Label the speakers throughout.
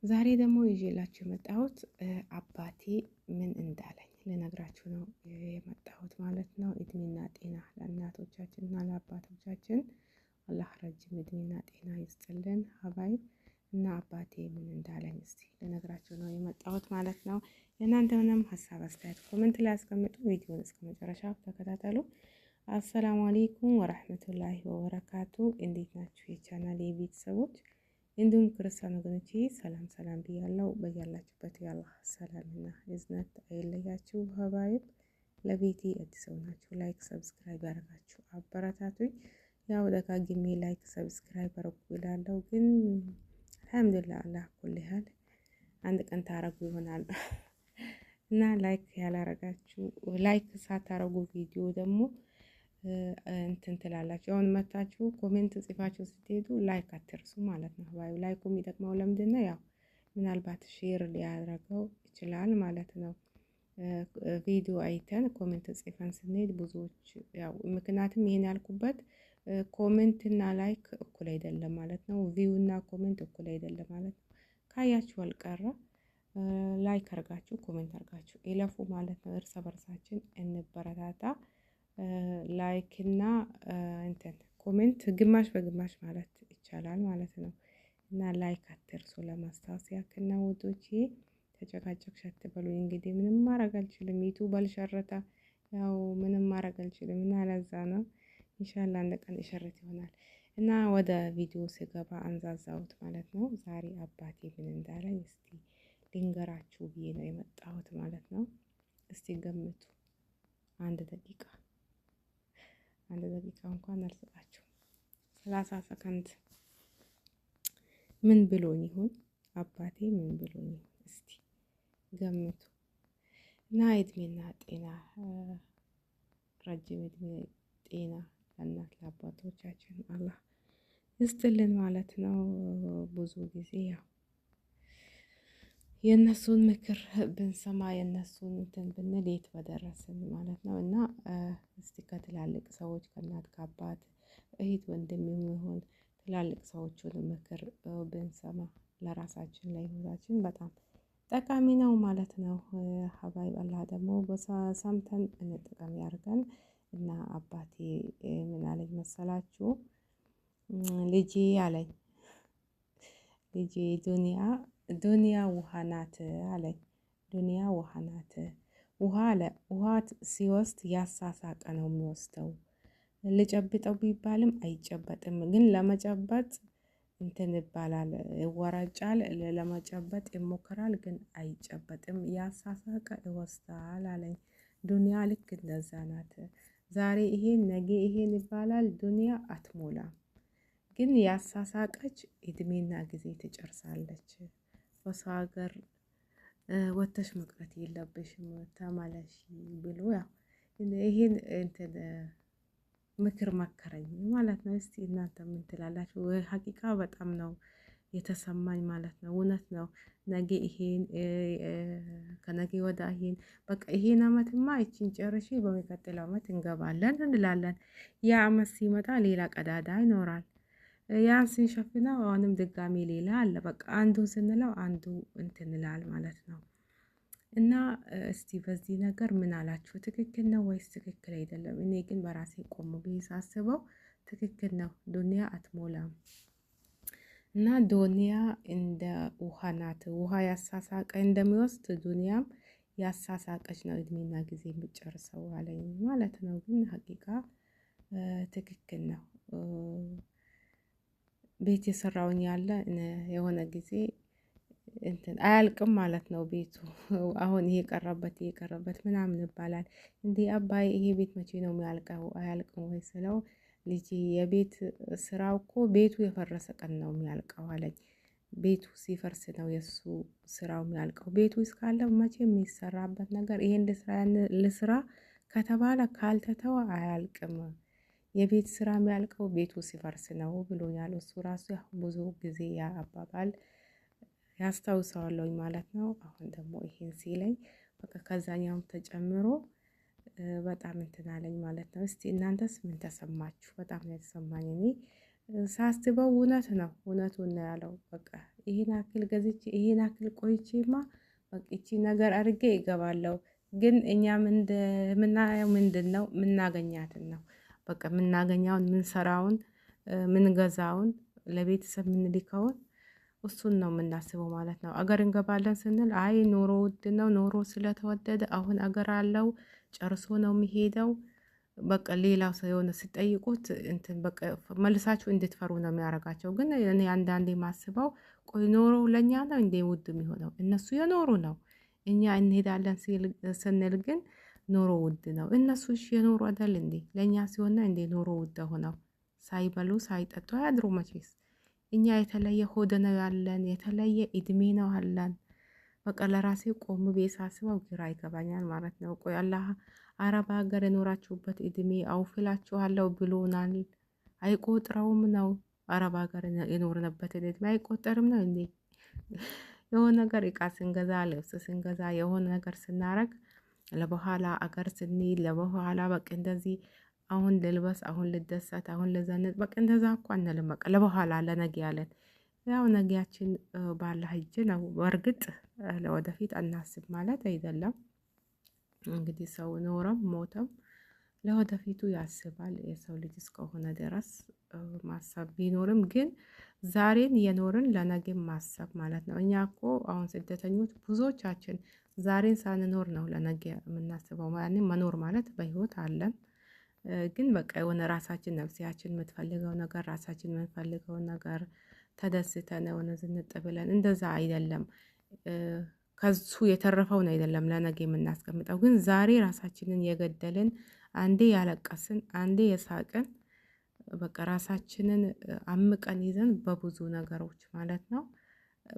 Speaker 1: ዛሬ ደግሞ ይዤላችሁ የመጣሁት አባቴ ምን እንዳለኝ ልነግራችሁ ነው የመጣሁት ማለት ነው። እድሜና ጤና ለእናቶቻችንና ለአባቶቻችን አላህ ረጅም እድሜና ጤና ይስጥልን። ሀባይብ እና አባቴ ምን እንዳለኝ እስቲ ልነግራችሁ ነው የመጣሁት ማለት ነው። የእናንተ ምንም ሀሳብ አስተያየት ኮሜንት ላይ አስቀምጡ። ቪዲዮን እስከ መጨረሻ ተከታተሉ። አሰላሙ አለይኩም ወራህመቱላሂ ወበረካቱ። እንዴት ናችሁ የቻናል የቤተሰቦች እንዲሁም ክርስቲያን ወገኖቼ ሰላም ብያለሁ። በያላችሁበት የአላህ ሰላምና እዝነት አይለያችሁ። ሀባይብ ለቤቴ አዲስ ናችሁ ላይክ ሰብስክራይብ ያደርጋችሁ አበረታቱኝ። ያው ደጋግሜ ላይክ ሰብስክራይብ አድርጉ እላለሁ፣ ግን አልሐምዱሊላህ አላህ ኩል ያህል አንድ ቀን ታረጉ ይሆናል እና ላይክ ያላረጋችሁ ላይክ ሳታረጉ ቪዲዮ ደግሞ እንትን ትላላችሁ። አሁን መታችሁ ኮሜንት ጽፋችሁ ስትሄዱ ላይክ አትርሱ ማለት ነው። ላይኩ የሚጠቅመው ለምንድን ነው? ያው ምናልባት ሼር ሊያደርገው ይችላል ማለት ነው። ቪዲዮ አይተን ኮሜንት ጽፈን ስንሄድ ብዙዎች ያው ምክንያቱም ይሄን ያልኩበት ኮሜንት እና ላይክ እኩል አይደለም ማለት ነው። ቪው እና ኮሜንት እኩል አይደለም ማለት ነው። ካያችሁ አልቀረ ላይክ አርጋችሁ ኮሜንት አርጋችሁ ይለፉ ማለት ነው። እርስ በርሳችን እንበረታታ። ላይክ እና እንትን ኮሜንት ግማሽ በግማሽ ማለት ይቻላል ማለት ነው። እና ላይክ አትርሱ ለማስታወስ ያክል ነው ውዶቼ። ተጨቃጨቅ ሸት በሉኝ እንግዲህ ምንም ማድረግ አልችልም። ዩቲዩብ አልሸረታ ያው ምንም ማድረግ አልችልም እና ለዛ ነው። ኢንሻአላህ አንድ ቀን ይሸርት ይሆናል። እና ወደ ቪዲዮ ስገባ አንዛዛውት ማለት ነው። ዛሬ አባቴ ምን እንዳለኝ እስቲ ልንገራችሁ ብዬ ነው የመጣሁት ማለት ነው። እስቲ ገምቱ። አንድ ደቂቃ እንኳን አልሰጣችሁም። 30 ሰከንድ። ምን ብሎኝ ይሁን አባቴ ምን ብሎኝ ይሁን እስቲ ገምቱ። እና እድሜና ጤና ረጅም እድሜ ጤና ለእናት ለአባቶቻችን አላህ ይስጥልን ማለት ነው። ብዙ ጊዜ ያው የእነሱን ምክር ብንሰማ የእነሱን እንትን ብንል የት በደረስን ማለት ነው። እና እስቲ ከትላልቅ ሰዎች ከእናት ከአባት እህት ወንድም የሚሆን ትላልቅ ሰዎችን ምክር ብንሰማ ለራሳችን ለህይወታችን በጣም ጠቃሚ ነው ማለት ነው። ሀባይ አላህ ደግሞ በሰምተን እንጠቀም ያርገን። እና አባቴ ምን አለኝ መሰላችሁ? ልጄ አለኝ ልጄ ዱንያ ውሃ ናት አለኝ። ዱንያ ውሃ ናት። ውሃ ሲወስድ ያሳሳቀ ነው የሚወስደው። ልጨብጠው ቢባልም አይጨበጥም፣ ግን ለመጨበጥ እንትን ይባላል ይወራጫል። ለመጨበጥ ይሞክራል፣ ግን አይጨበጥም። ያሳሳቀ ይወስዳል አለኝ። ዱንያ ልክ እንደዛ ናት። ዛሬ ይሄን ነገ ይሄን ይባላል። ዱንያ አትሞላም፣ ግን ያሳሳቀች እድሜና ጊዜ ትጨርሳለች። በሰው ሀገር ወተሽ መቅረት የለብሽም ተመለሺ ብሎ ያው ይሄን እንትን ምክር መከረኝ ማለት ነው። እስቲ እናንተ ምን ትላላችሁ? ሀቂቃ በጣም ነው የተሰማኝ ማለት ነው። እውነት ነው። ነገ ይሄን ከነገ ወዳ ይሄን በቃ ይሄን አመትማ እቺን ጨርሼ በሚቀጥለው አመት እንገባለን እንላለን። ያ አመት ሲመጣ ሌላ ቀዳዳ ይኖራል። ያን ስንሸፍነው አሁንም ድጋሚ ሌላ አለ። በቃ አንዱ ስንለው አንዱ እንትን ይላል ማለት ነው። እና እስቲ በዚህ ነገር ምን አላችሁ? ትክክል ነው ወይስ ትክክል አይደለም? እኔ ግን በራሴ ቆም ብዬ ሳስበው ትክክል ነው። ዱንያ አትሞላም እና ዱንያ እንደ ውሃ ናት። ውሃ ያሳሳቀ እንደሚወስድ ዱንያም ያሳሳቀች ነው እድሜና ጊዜ የሚጨርሰው አለኝ ማለት ነው። ግን ሀቂቃ ትክክል ነው። ቤት የሰራውኝ ያለ የሆነ ጊዜ እንትን አያልቅም ማለት ነው ቤቱ። አሁን ይሄ ቀረበት ምናምን ይባላል። እንዴ አባይ ይሄ ቤት መቼ ነው የሚያልቀው? አያልቅም ወይ ስለው ልጄ የቤት ስራው እኮ ቤቱ የፈረሰ ቀን ነው የሚያልቀው አለኝ። ቤቱ ሲፈርስ ነው የሱ ስራው የሚያልቀው። ቤቱ እስካለ መቼ የሚሰራበት ነገር ይሄን ልስራ ከተባለ ካልተተወ አያልቅም። የቤት ስራ የሚያልቀው ቤቱ ሲፈርስ ነው ብሎኛል። እሱ ራሱ ብዙ ጊዜ ያ አባባል ያስታውሰዋለሁኝ ማለት ነው። አሁን ደግሞ ይሄን ሲለኝ በቃ ከዛኛው ተጨምሮ በጣም እንትን አለኝ ማለት ነው። እስቲ እናንተስ ምን ተሰማችሁ? በጣም ነው የተሰማኝ። እኔ ሳስበው እውነት ነው፣ እውነቱን ነው ያለው። በቃ ይሄን አክል ገዝቼ ይሄን አክል ቆይቼማ በቃ እቺ ነገር አድርጌ ይገባለሁ። ግን እኛ ምናየው ምንድነው? ምናገኛትን ነው። በቃ ምናገኛውን ምንሰራውን ምንገዛውን ለቤተሰብ ምንልከውን እሱን ነው የምናስበው ማለት ነው። አገር እንገባለን ስንል አይ ኑሮ ውድ ነው፣ ኑሮ ስለተወደደ አሁን አገር አለው ጨርሶ ነው የሚሄደው። በቃ ሌላው ሰው የሆነ ሲጠይቁት እንትን በቃ መልሳችሁ እንድትፈሩ ነው የሚያደርጋቸው። ግን እኔ አንዳንዴ ማስበው ቆይ ኑሮ ለኛ ነው እንዴ ውድ የሚሆነው? እነሱ የኖሩ ነው። እኛ እንሄዳለን ስንል ግን ኑሮ ውድ ነው። እነሱ እሺ የኖሩ አይደል እንዴ? ለኛ ሲሆን እንዴ ኑሮ ውድ ሆነው ሳይበሉ ሳይጠጡ አያድሩ መቼስ። እኛ የተለየ ሆድ ነው ያለን፣ የተለየ እድሜ ነው አለን። በቃ ለራሴ ቆም ቤት ሳስበው ግራ ይገባኛል ማለት ነው። ቆይ አላህ አረብ ሀገር የኖራችሁበት እድሜ አውፍላችኋለሁ ብሎናል። አይቆጥረውም ነው? አረብ ሀገር የኖርንበት እድሜ አይቆጠርም ነው እንዴ? የሆነ ነገር እቃ ስንገዛ፣ ልብስ ስንገዛ፣ የሆነ ነገር ስናረግ ለበኋላ አገር ስንሄድ ለበኋላ በቃ እንደዚህ አሁን ልልበስ፣ አሁን ልደሰት፣ አሁን ልዘንጥ በቃ እንደዛ እኮ አንልም። በቃ ለበኋላ ለነገ ያለን ያው ነጊያችን ባላህ እጅ ነው። በእርግጥ ለወደፊት አናስብ ማለት አይደለም። እንግዲህ ሰው ኖረም ሞተም ለወደፊቱ ያስባል። የሰው ልጅ እስከሆነ ድረስ ማሰብ ቢኖርም ግን ዛሬን የኖርን ለነገም ማሰብ ማለት ነው። እኛ እኮ አሁን ስደተኞች ብዙዎቻችን ዛሬን ሳንኖር ነው ለነገ የምናስበው። ያኔ መኖር ማለት በህይወት አለን ግን በቃ የሆነ ራሳችን ነፍሲያችን የምትፈልገው ነገር ራሳችን የምንፈልገው ነገር ተደስተን የሆነ ዝንጥ ብለን እንደዛ አይደለም። ከሱ የተረፈውን አይደለም ለነገ የምናስቀምጠው። ግን ዛሬ ራሳችንን የገደልን አንዴ ያለቀስን አንዴ የሳቅን በቃ ራሳችንን አምቀን ይዘን በብዙ ነገሮች ማለት ነው።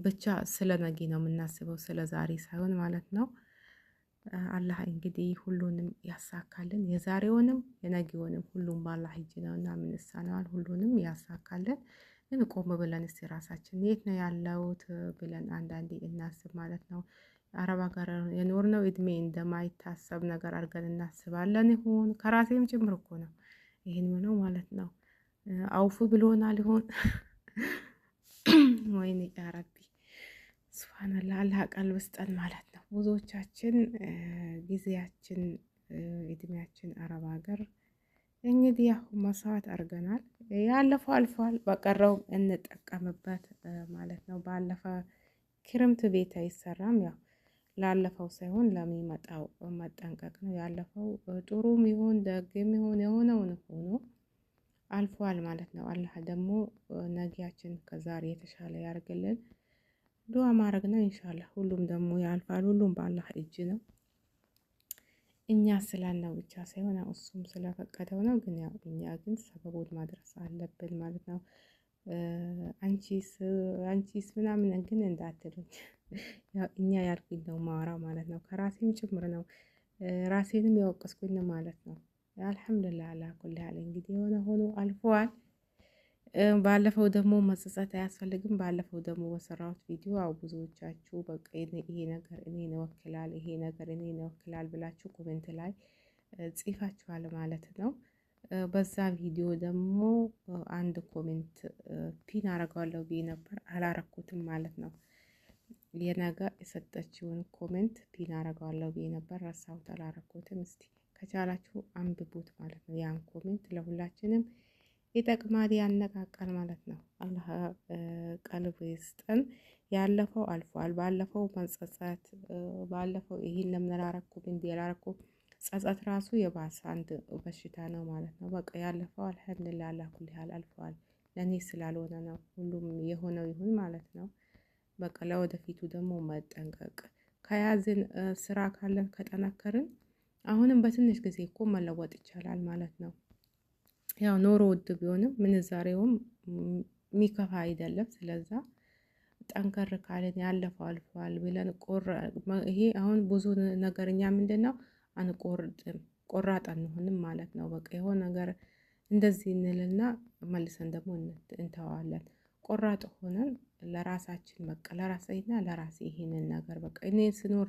Speaker 1: ብቻ ስለ ነገ ነው የምናስበው ስለ ዛሬ ሳይሆን ማለት ነው። አላህ እንግዲህ ሁሉንም ያሳካልን፣ የዛሬውንም የነገውንም ሁሉም በአላህ እጅ ነውና ምን ይሳነዋል? ሁሉንም ያሳካልን። ግን ቆም ብለን እስቲ ራሳችን የት ነው ያለውት ብለን አንዳንዴ እናስብ ማለት ነው። አረብ ሀገር የኖርነው እድሜ እንደማይታሰብ ነገር አድርገን እናስባለን። ይሁን ከራሴም ጭምር እኮ ነው ይሄን ነው ማለት ነው። አውፉ ብሎናል ይሆን? ወይኔ ያ ረቢ ሱብሃንአላህ፣ አላህ ቀልብ ስጠን ማለት ነው። ብዙዎቻችን ጊዜያችን እድሜያችን አረብ ሀገር እንግዲህ ያው መስዋዕት አድርገናል። ያለፈው አልፏል፣ በቀረው እንጠቀምበት ማለት ነው። ባለፈ ክረምት ቤት አይሰራም። ያው ላለፈው ሳይሆን ለሚመጣው መጠንቀቅ ነው። ያለፈው ጥሩም ይሁን ደግም ይሁን የሆነውን ሆኖ አልፏል ማለት ነው። አላህ ደግሞ ነጊያችን ከዛሬ የተሻለ ያርግልን። ዱዓ ማድረግ ነው ኢንሻአላህ። ሁሉም ደግሞ ያልፋል። ሁሉም በአላህ እጅ ነው። እኛ ስላልነው ብቻ ሳይሆን እሱም ስለፈቀደው ነው። ግን ያው እኛ ግን ሰበቡን ማድረስ አለብን ማለት ነው። አንቺስ ምናምን ግን እንዳትሉኝ። ያው እኛ ያልኩኝ ነው ማወራው ማለት ነው። ከራሴም ጭምር ነው ራሴንም ያወቀስኩኝ ማለት ነው። አልሐምዱሊላህ አላ ኩሊ ሀል እንግዲህ የሆነ ሆኖ አልፏል። ባለፈው ደግሞ መጸጸት አያስፈልግም። ባለፈው ደግሞ በሰራሁት ቪዲዮ አው ብዙዎቻችሁ በቃ ይሄ ነገር እኔን ይወክላል፣ ይሄ ነገር እኔን ይወክላል ብላችሁ ኮሜንት ላይ ጽፋችኋል ማለት ነው። በዛ ቪዲዮ ደግሞ አንድ ኮሜንት ፒን አረጋለሁ ብዬ ነበር፣ አላረኩትም ማለት ነው። የነገ የሰጠችውን ኮሜንት ፒን አረጋለሁ ብዬ ነበር፣ ረሳሁት፣ አላረኩትም። እስቲ ከቻላችሁ አንብቡት ማለት ነው። ያን ኮሜንት ለሁላችንም ይጠቅማል፣ ያነቃቃል ማለት ነው። አላህ ቀልብ ይስጠን። ያለፈው አልፏል። ባለፈው መጸጸት፣ ባለፈው ይሄን ለምን አላረኩም እንዴ ያላረኩ ጸጸት ራሱ የባሰ አንድ በሽታ ነው ማለት ነው። በቃ ያለፈው አልሐምዱሊላህ አላ ኩሊ ሀል አልፏል። ለኔ ስላልሆነ ነው። ሁሉም የሆነው ይሁን ማለት ነው። በቃ ለወደፊቱ ደግሞ መጠንቀቅ ከያዝን ስራ ካለን ከጠነከርን አሁንም በትንሽ ጊዜ እኮ መለወጥ ይቻላል ማለት ነው። ያው ኑሮ ውድ ቢሆንም ምንዛሬውም የሚከፋ አይደለም። ስለዛ ጠንከር ካለን ያለፈው አልፏል ብለን ይሄ አሁን ብዙ ነገርኛ ምንድነው አንቆርጥም፣ ቆራጥ አንሆንም ማለት ነው። በቃ የሆነ ነገር እንደዚህ እንልና መልሰን ደግሞ እንተዋለን። ቆራጥ ሆነን ለራሳችን በቃ ለራሴና ለራሴ ይሄንን ነገር በቃ እኔ ስኖር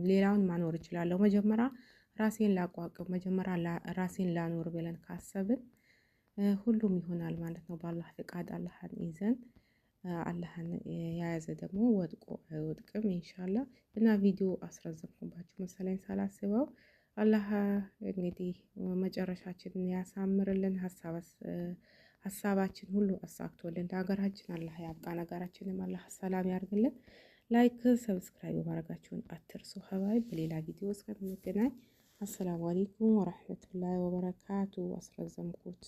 Speaker 1: ሌላውን ማኖር እችላለሁ፣ መጀመሪያ ራሴን ላቋቁም፣ መጀመሪያ ራሴን ላኖር ብለን ካሰብን ሁሉም ይሆናል ማለት ነው። በአላህ ፍቃድ አላህን ይዘን አላህን የያዘ ደግሞ ወድቆ አይወድቅም ኢንሻአላህ። እና ቪዲዮ አስረዘምኩባችሁ መሰለኝ ሳላስበው። አላህ እንግዲህ መጨረሻችንን ያሳምርልን፣ ሀሳባችን ሁሉ አሳክቶልን ለሀገራችን አላህ ያብቃን፣ ሀገራችንም አላህ ሰላም ያርግልን። ላይክ ሰብስክራይብ ማድረጋችሁን አትርሱ። ሀባይ በሌላ ቪዲዮ እስከምንገናኝ አሰላሙ አለይኩም ወራህመቱላሂ ወበረካቱ። አስረዘምኩት።